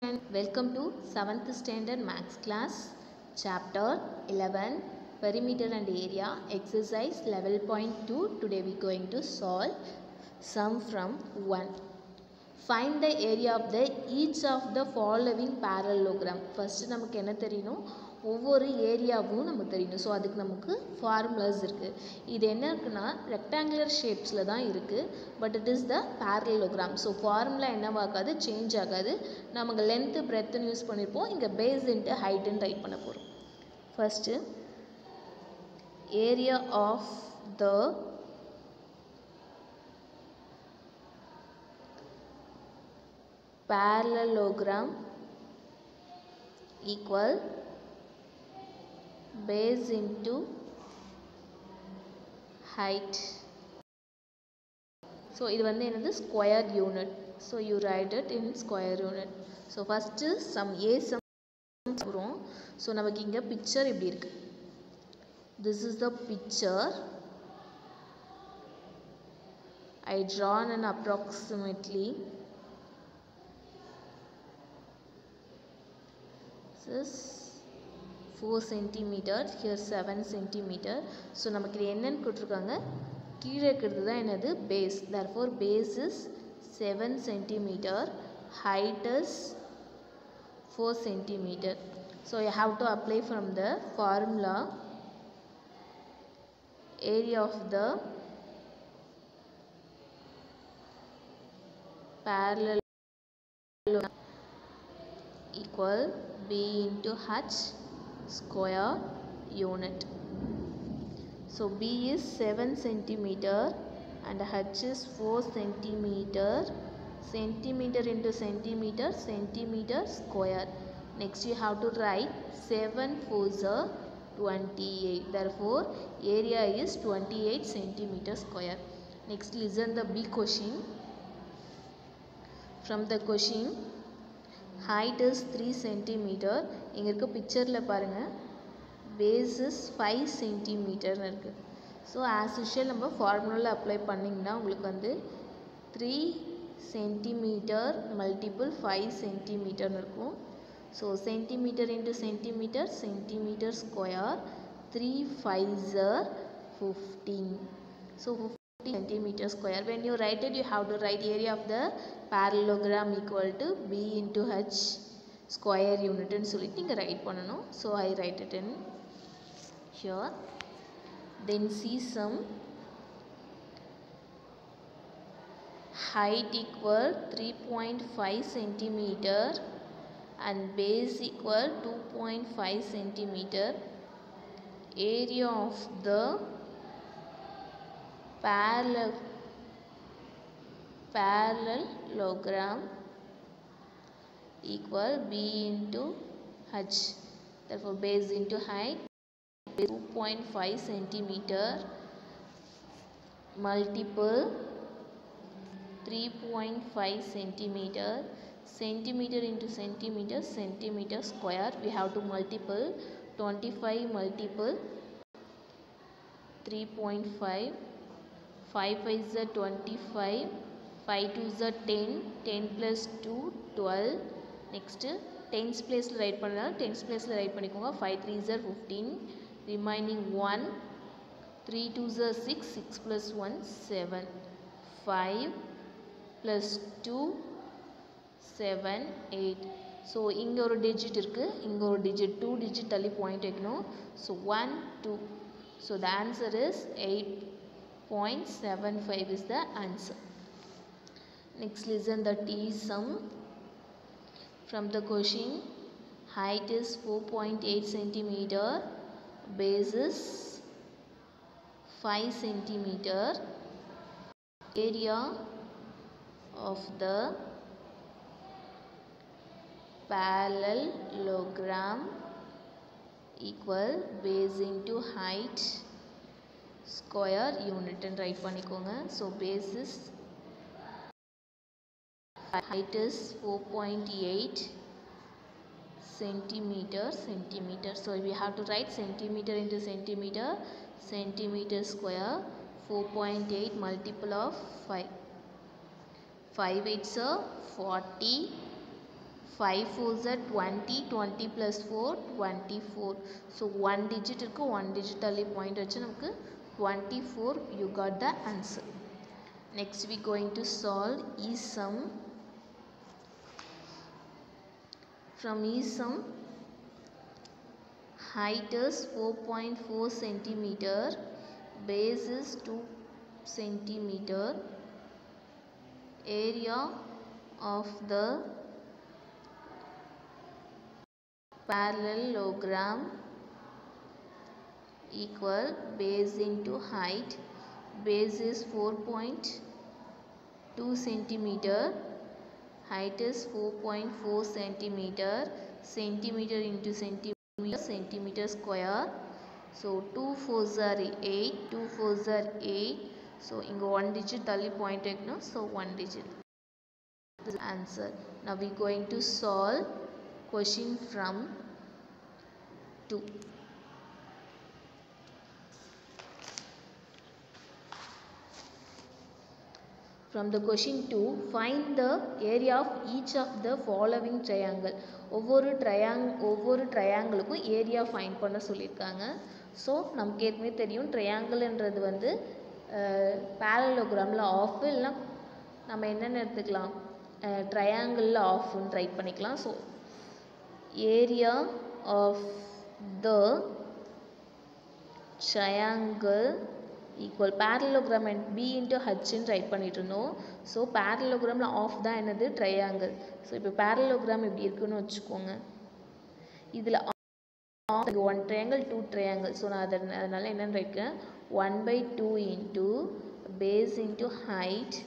Welcome to 7th standard maths class chapter 11 perimeter and area exercise level point 2. Today we going to solve sum from 1. Find the area of the each of the following parallelogram. First நமக்கு என்ன தெரியணும், ஒவ்வொரு ஏரியாவும் நமக்கு தெரியணும். So அதுக்கு நமக்கு formulas இருக்குது. இது என்ன இருக்குன்னா ரெக்டாங்குலர் ஷேப்ஸில் தான் இருக்குது, but it is the parallelogram. So formula என்னவாகாது, சேஞ்ச் ஆகாது. நமக்கு லென்த்து பிரெத்துன்னு யூஸ் பண்ணியிருப்போம், இங்கே பேஸ் இன்ட்டு ஹைட்டுன்னு ரைட் பண்ண போகிறோம். First area of the parallelogram equal base into height. So இது வந்து என்னது, square unit. So you write it in square unit. So first sum a sum வரும். So நமக்கு இங்க picture இப்படி இருக்கு. This is the picture. I drawn an approximately. This is 4 cm, here 7 cm. So நமக்கு இது என்னன்னு கொடுத்துருக்காங்க, கீழே இருக்கிறது தான் என்னது, base. Therefore base is 7 cm, height is 4 cm. So you have to apply from the formula area of the parallelogram equal b into h square unit. So b is 7 cm and h is 4 cm. Centimeter into centimeter, centimeter square. Next you have to write 7 4s are 28. Therefore area is 28 centimeter square. Next listen the B question. From the question, height is 3 cm. இங்க இருக்க pictureல பாருங்க, base is 5 cm இருக்கு. So as usual நம்ம formula apply பண்ணிங்கன்னா உங்களுக்கு வந்து 3 cm multiple 5 cm இருக்கும். So centimeter into centimeter, centimeter square, 3 5s are 15. So 15 centimeter square. When you write it, you have to write area of the parallelogram equal to b into h square unit ன்னு சொல்லிட்டு நீங்க right பண்ணணும். So I write it in here. Then see some height equal 3.5 centimeter and base equal 2.5 centimeter. Area of the parallelogram equal b into h. Therefore base into height 2.5 centimeter multiple 3.5 centimeter. Centimeter into centimeter, centimeter square. We have to multiple 25 multiple 3.5. 5 5s are 25. 5 2s are 10. 10 plus 2 12. Next tens place write பண்ணா tens place write பண்ணிக்கோங்க. 5 3s are 15. Remaining 1. 3 2s are 6. 6 plus 1 7. 5 plus 2 7 8. So இங்க ஒரு digit இருக்கு, இங்க ஒரு digit, 2 digit தள்ளி point வைக்கணும். So 1 2. So the answer is 8.75 is the answer. Next listen the T sum. From the question, height is 4.8 centimeter, base is 5 centimeter. Area of the parallelogram equal base into height square unit and write பண்ணிக்கோங்க. So base is, height is 4.8 centimeter. So we have to write centimeter into centimeter, centimeter square. 4.8 multiple of 5. 5 8s are 40. 5 4s are 20, 20 plus 4 24. So 1 digit irukku, 1 digit tally point vechu namakku 24. You got the answer. Next we going to solve e-sum. From e-sum, height is 4.4 centimeter, base is 2 centimeter, area of the parallelogram equal base into height. Base is 4.2 centimeter, height is 4.4 centimeter, centimeter into centimeter, centimeter square. So 2 4s are 8, 2 4s are 8. So inga 1 digit tally point ekno, so 1 digit. This is the answer. Now we going to solve question from 2. From the question 2, find the area of each of the following triangle. ஒவ்வொரு ட்ரையாங்கிளுக்கும் area find பண்ண சொல்லியிருக்காங்க. So நமக்கு ஏற்கனவே தெரியும் ட்ரையாங்கிள்ன்றது வந்து பேரலோகிராமில் of, இல்லைனா நம்ம என்னென்ன எடுத்துக்கலாம், ட்ரையாங்கிளில் ஆஃப்னு ரைட் பண்ணிக்கலாம். So area of the triangle equal parallelogram and b into h ன்னு ரைட் பண்ணிட்டு இருந்தோம். ஸோ parallelogram ஆஃப் தான் என்னது, ட்ரையாங்கிள். ஸோ இப்போ parallelogram இப்படி இருக்குன்னு வச்சுக்கோங்க. இதில் one triangle, two triangle. So நான் அதனால என்னென்னு ரைட்கிறேன், 1/2 into base into height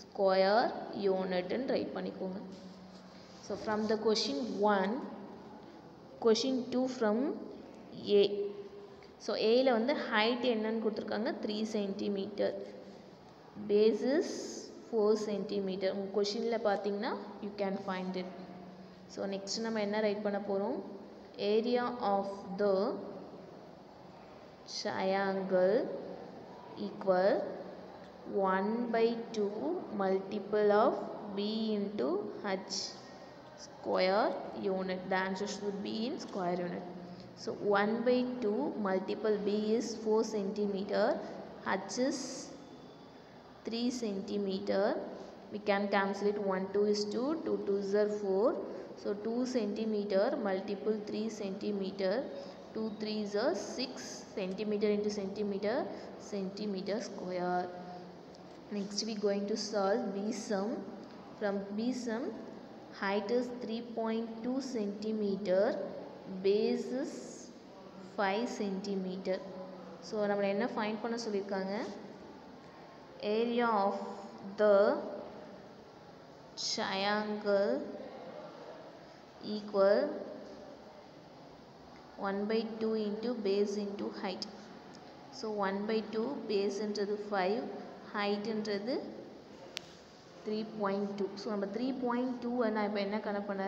square யூனிட்னு ரைட் பண்ணிக்கோங்க. So from the question 1, question 2 ஃப்ரம் ஏ. ஸோ ஏயில் வந்து ஹைட் என்னன்னு கொடுத்துருக்காங்க, 3 சென்டிமீட்டர், பேஸ் இஸ் 4 சென்டிமீட்டர். உங்கள் கொஷினில் பார்த்தீங்கன்னா you can find it. So next நம்ம என்ன ரைட் பண்ண போகிறோம், area of the triangle equal 1/2 multiple of b into h square unit. The answer should be in square unit. So 1/2 multiple b is 4 centimeter, h is 3 centimeter. We can cancel it. 1 2 is 2, 2 2s are 4. So 2 centimeter multiple 3 centimeter, 2 3s are 6 centimeter into centimeter, centimeter square. Next we going to solve b sum. From b sum, height is 3.2 centimeter, base is 5 centimeter. So நம்ம என்ன find பண்ண சொல்லியிருக்காங்க, area of the triangle equal 1/2 into base into height. So 1/2 base என்றது 5, height என்றது 3.2. So நம்ம 3.2 நான் இப்போ என்ன கணக்கு பண்ண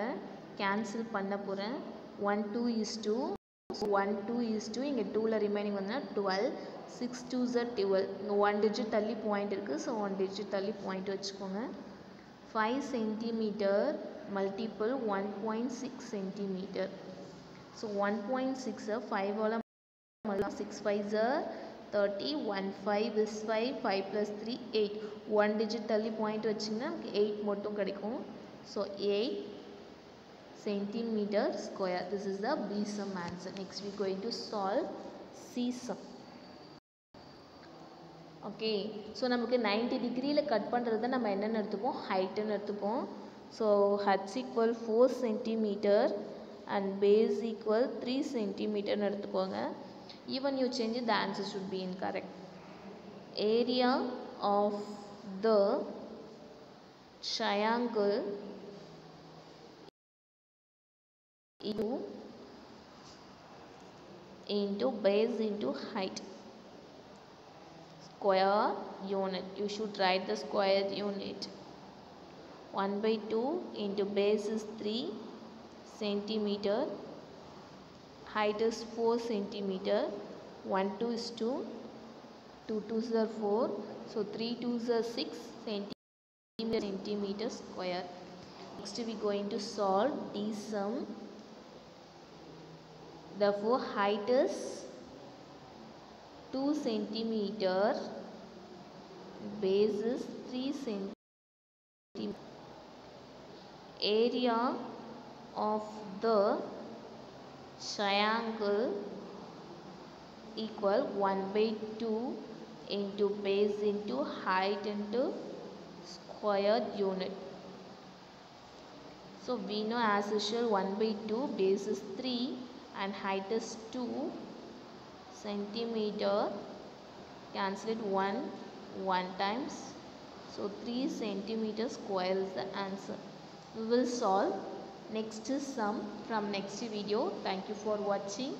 கேன்சல் பண்ண போகிறேன். 1 2 is 2, 1 2 is 2, இங்கே 2ல் ரிமைனிங் வந்து 12, 6 2s are 12. இங்கே 1 digit தள்ளி பாயிண்ட் இருக்குது. ஸோ 1 digit தள்ளி பாயிண்ட் வச்சுக்கோங்க. 5 centimetre multiple 1.6 centimetre. So 1.6 5ஆல் 6 5s are 30, 1 5 is 5, 5 plus 3 8. 1 digit தள்ளி பாயிண்ட் வச்சிங்கன்னா 8 மட்டும் கிடைக்கும். So 8 centimeter square. This is the B sum answer. Next we are going to solve C sum. Okay, so நமக்கு 90 டிகிரியில் cut பண்ணுறது நம்ம என்னென்னு எடுத்துப்போம், ஹைட்டுன்னு எடுத்துப்போம். So H equal 4 centimetre and base equal 3 centimeter எடுத்துக்கோங்க. Even you change it, the answer should be incorrect. Area of the triangle into base into height square unit. You should write the square unit. 1/2 into base is 3 centimeter, height is 4 centimeter, 1 2 is 2, 2 2s are 4, so 3 2s are 6 centimeter square. Next we going to solve this sum. Therefore height is 2 centimeter, base is 3 centimeter. Area of the triangle equal 1/2 into base into height into square unit. So we know as usual 1/2, base is 3 and height is 2 centimeter. Cancel it 1 times. So 3 centimeter square is the answer. We will solve next sum from next video. Thank you for watching.